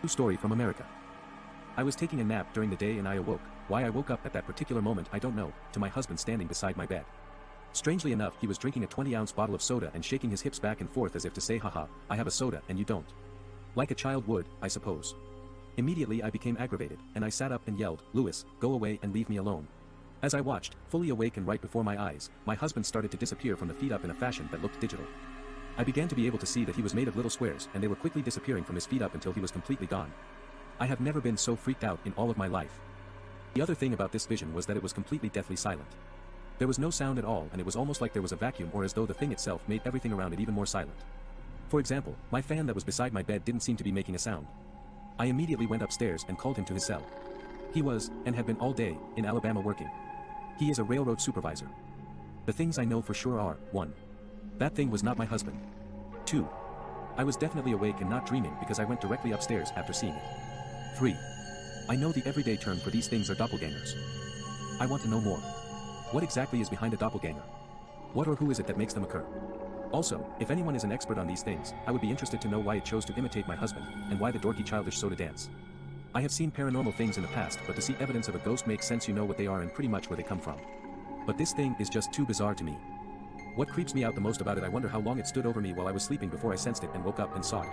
True story from America. I was taking a nap during the day and I awoke. Why I woke up at that particular moment I don't know, to my husband standing beside my bed. Strangely enough, he was drinking a 20-ounce bottle of soda and shaking his hips back and forth as if to say, haha, I have a soda and you don't. Like a child would, I suppose. Immediately I became aggravated, and I sat up and yelled, Louis, go away and leave me alone. As I watched, fully awake and right before my eyes, my husband started to disappear from the feet up in a fashion that looked digital. I began to be able to see that he was made of little squares and they were quickly disappearing from his feet up until he was completely gone. I have never been so freaked out in all of my life. The other thing about this vision was that it was completely deathly silent. There was no sound at all and it was almost like there was a vacuum or as though the thing itself made everything around it even more silent. For example, my fan that was beside my bed didn't seem to be making a sound. I immediately went upstairs and called him to his cell. He was, and had been all day, in Alabama working. He is a railroad supervisor. The things I know for sure are, 1. That thing was not my husband. 2. I was definitely awake and not dreaming because I went directly upstairs after seeing it. 3. I know the everyday term for these things are doppelgangers. I want to know more. What exactly is behind a doppelganger? What or who is it that makes them occur? Also, if anyone is an expert on these things, I would be interested to know why it chose to imitate my husband, and why the dorky childish soda dance. I have seen paranormal things in the past, but to see evidence of a ghost makes sense, you know what they are and pretty much where they come from. But this thing is just too bizarre to me. What creeps me out the most about it, I wonder how long it stood over me while I was sleeping before I sensed it and woke up and saw it.